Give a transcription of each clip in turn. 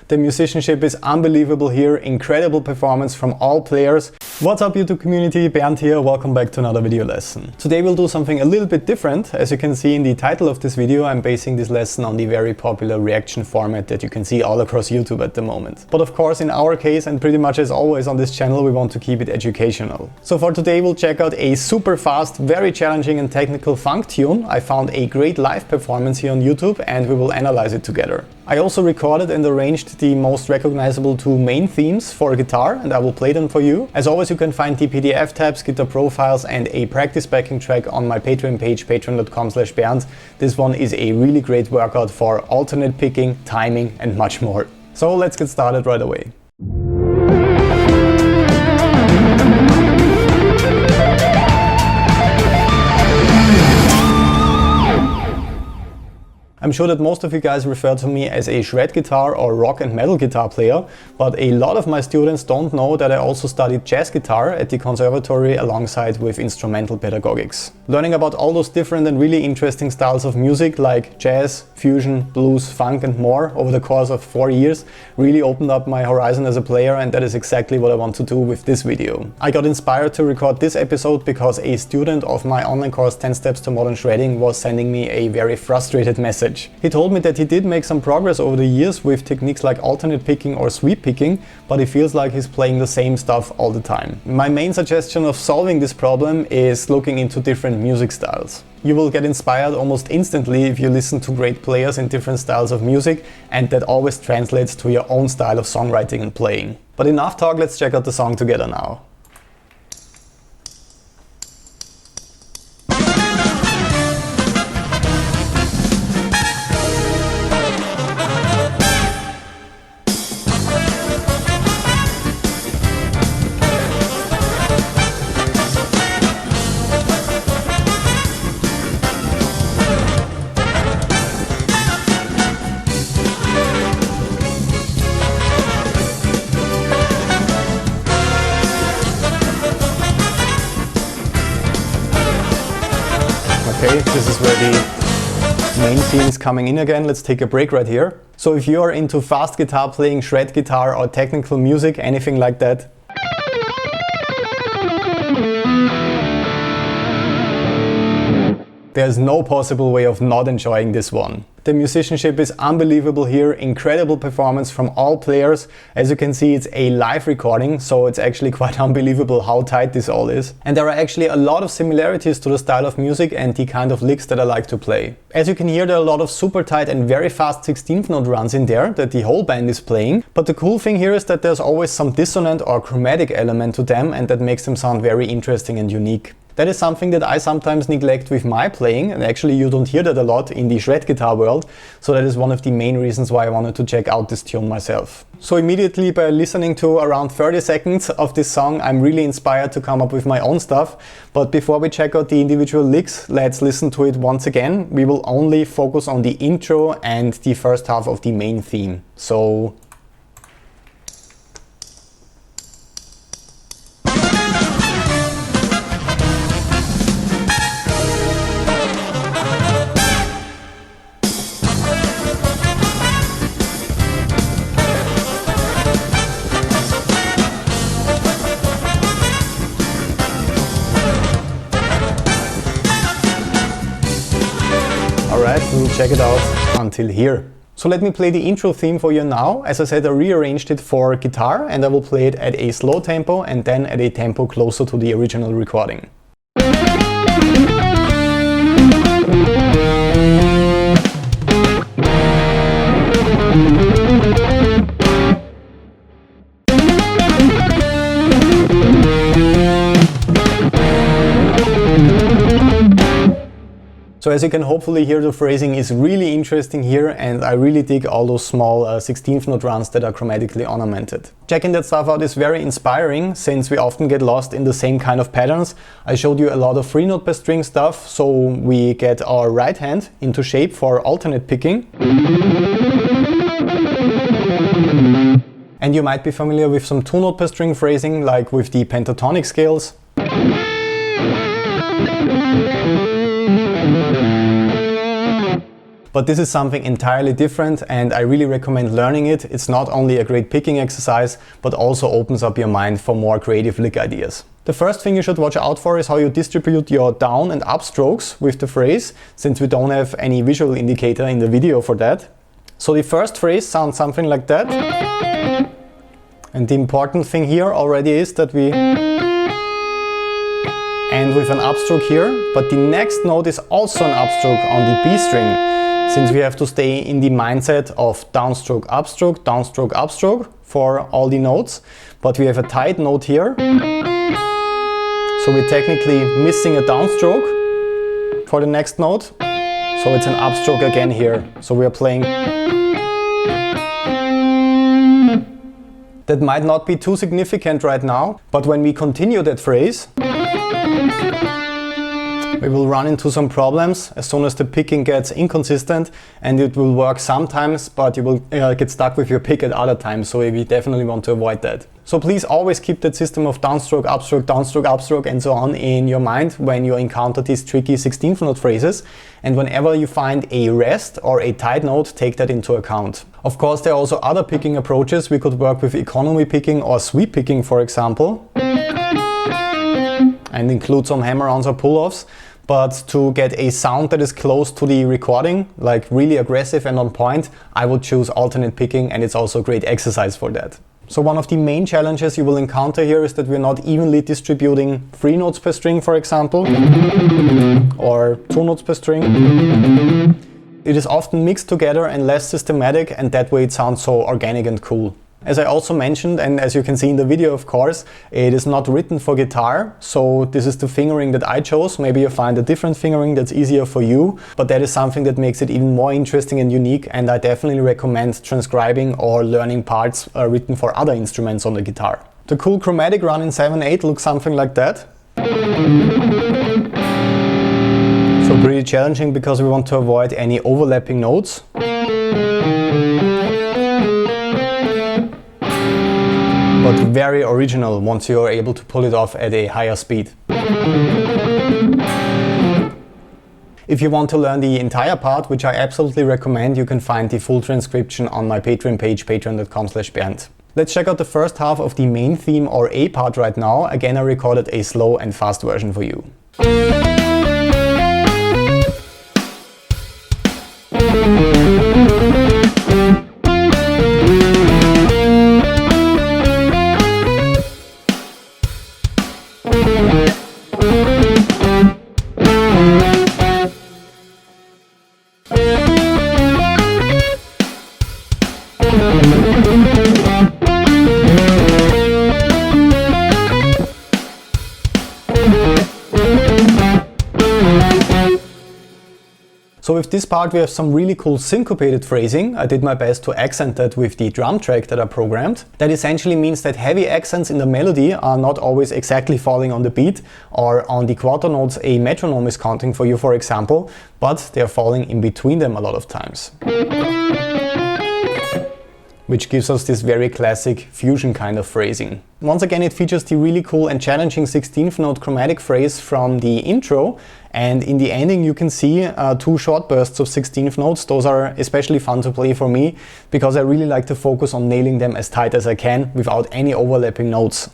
The musicianship is unbelievable here, incredible performance from all players. What's up YouTube community, Bernd here, welcome back to another video lesson. Today we'll do something a little bit different. As you can see in the title of this video, I'm basing this lesson on the very popular reaction format that you can see all across YouTube at the moment. But of course in our case, and pretty much as always on this channel, we want to keep it educational. So for today we'll check out a super fast, very challenging and technical funk tune. I found a great live performance here on YouTube and we will analyze it together. I also recorded and arranged the most recognizable two main themes for guitar and I will play them for you. As always, you can find the PDF tabs, guitar profiles and a practice backing track on my Patreon page, patreon.com/Bernd. This one is a really great workout for alternate picking, timing and much more. So let's get started right away. I'm sure that most of you guys refer to me as a shred guitar or rock and metal guitar player, but a lot of my students don't know that I also studied jazz guitar at the conservatory alongside with instrumental pedagogics. Learning about all those different and really interesting styles of music like jazz, fusion, blues, funk and more over the course of 4 years really opened up my horizon as a player, and that is exactly what I want to do with this video. I got inspired to record this episode because a student of my online course 10 Steps to Modern Shredding was sending me a very frustrated message. He told me that he did make some progress over the years with techniques like alternate picking or sweep picking, but he feels like he's playing the same stuff all the time. My main suggestion of solving this problem is looking into different music styles. You will get inspired almost instantly if you listen to great players in different styles of music, and that always translates to your own style of songwriting and playing. But enough talk, let's check out the song together now. Okay, this is where the main theme is coming in again. Let's take a break right here. So if you are into fast guitar playing, shred guitar or technical music, anything like that, there's no possible way of not enjoying this one. The musicianship is unbelievable here, incredible performance from all players. As you can see, it's a live recording, so it's actually quite unbelievable how tight this all is. And there are actually a lot of similarities to the style of music and the kind of licks that I like to play. As you can hear, there are a lot of super tight and very fast 16th note runs in there that the whole band is playing. But the cool thing here is that there's always some dissonant or chromatic element to them, and that makes them sound very interesting and unique. That is something that I sometimes neglect with my playing, and actually you don't hear that a lot in the shred guitar world, so that is one of the main reasons why I wanted to check out this tune myself. So immediately by listening to around 30 seconds of this song, I'm really inspired to come up with my own stuff. But before we check out the individual licks, let's listen to it once again. We will only focus on the intro and the first half of the main theme. So alright, we'll check it out until here. So let me play the intro theme for you now. As I said, I rearranged it for guitar and I will play it at a slow tempo and then at a tempo closer to the original recording. So as you can hopefully hear, the phrasing is really interesting here, and I really dig all those small 16th note runs that are chromatically ornamented. Checking that stuff out is very inspiring, since we often get lost in the same kind of patterns. I showed you a lot of 3 note per string stuff, so we get our right hand into shape for alternate picking. And you might be familiar with some 2 note per string phrasing, like with the pentatonic scales. but this is something entirely different and I really recommend learning it. It's not only a great picking exercise, but also opens up your mind for more creative lick ideas. The first thing you should watch out for is how you distribute your down and up strokes with the phrase, since we don't have any visual indicator in the video for that. So the first phrase sounds something like that. And the important thing here already is that we end with an upstroke here, but the next note is also an upstroke on the B string, since we have to stay in the mindset of downstroke, upstroke for all the notes. But we have a tight note here. So we're technically missing a downstroke for the next note. So it's an upstroke again here. So we are playing. That might not be too significant right now, but when we continue that phrase, we will run into some problems as soon as the picking gets inconsistent, and it will work sometimes, but you will get stuck with your pick at other times, so we definitely want to avoid that. So please always keep that system of downstroke, upstroke, and so on in your mind when you encounter these tricky 16th note phrases, and whenever you find a rest or a tight note, take that into account. Of course, there are also other picking approaches. We could work with economy picking or sweep picking, for example, and include some hammer-ons or pull-offs. But to get a sound that is close to the recording, like really aggressive and on point, I would choose alternate picking, and it's also a great exercise for that. So one of the main challenges you will encounter here is that we're not evenly distributing 3 notes per string, for example, or 2 notes per string. It is often mixed together and less systematic, and that way it sounds so organic and cool. As I also mentioned, and as you can see in the video, of course, it is not written for guitar, so this is the fingering that I chose. Maybe you find a different fingering that's easier for you, but that is something that makes it even more interesting and unique, and I definitely recommend transcribing or learning parts written for other instruments on the guitar. The cool chromatic run in 7/8 looks something like that. So pretty challenging because we want to avoid any overlapping notes. But very original once you are able to pull it off at a higher speed. If you want to learn the entire part, which I absolutely recommend, you can find the full transcription on my Patreon page, patreon.com/Bernd. Let's check out the first half of the main theme or A part right now. Again, I recorded a slow and fast version for you. So with this part we have some really cool syncopated phrasing. I did my best to accent that with the drum track that I programmed. That essentially means that heavy accents in the melody are not always exactly falling on the beat, or on the quarter notes a metronome is counting for you, for example, but they are falling in between them a lot of times. Which gives us this very classic fusion kind of phrasing. Once again, it features the really cool and challenging 16th note chromatic phrase from the intro, and in the ending you can see 2 short bursts of 16th notes. Those are especially fun to play for me, because I really like to focus on nailing them as tight as I can without any overlapping notes.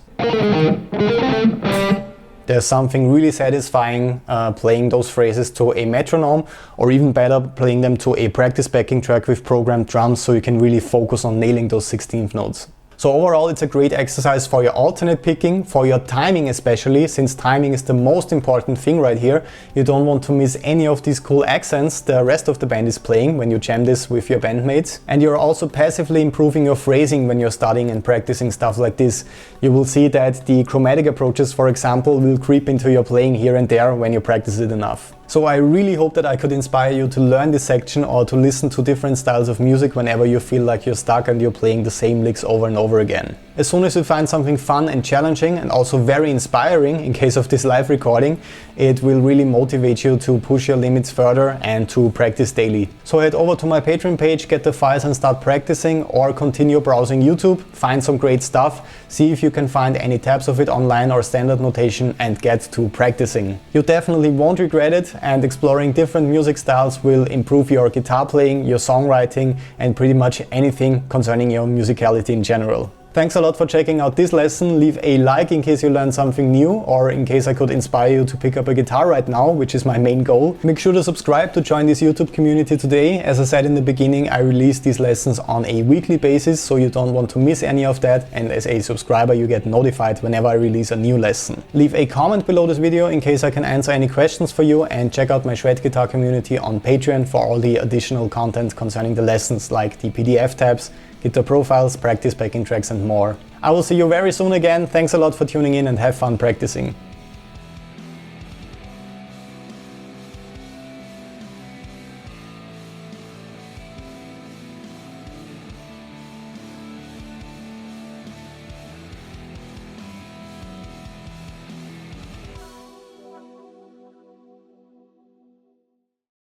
There's something really satisfying playing those phrases to a metronome, or even better, playing them to a practice backing track with programmed drums, so you can really focus on nailing those 16th notes. So overall, it's a great exercise for your alternate picking, for your timing especially, since timing is the most important thing right here. You don't want to miss any of these cool accents the rest of the band is playing when you jam this with your bandmates. And you're also passively improving your phrasing when you're studying and practicing stuff like this. You will see that the chromatic approaches, for example, will creep into your playing here and there when you practice it enough. So I really hope that I could inspire you to learn this section, or to listen to different styles of music whenever you feel like you're stuck and you're playing the same licks over and over again. As soon as you find something fun and challenging and also very inspiring in case of this live recording, it will really motivate you to push your limits further and to practice daily. So head over to my Patreon page, get the files and start practicing, or continue browsing YouTube, find some great stuff, see if you can find any tabs of it online or standard notation and get to practicing. You definitely won't regret it, and exploring different music styles will improve your guitar playing, your songwriting and pretty much anything concerning your musicality in general. Thanks a lot for checking out this lesson. Leave a like in case you learned something new or in case I could inspire you to pick up a guitar right now, which is my main goal. Make sure to subscribe to join this YouTube community today. As I said in the beginning, I release these lessons on a weekly basis, so you don't want to miss any of that, and as a subscriber you get notified whenever I release a new lesson. Leave a comment below this video in case I can answer any questions for you, and check out my shred guitar community on Patreon for all the additional content concerning the lessons, like the PDF tabs, guitar profiles, practice backing tracks and more. I will see you very soon again. Thanks a lot for tuning in and have fun practicing.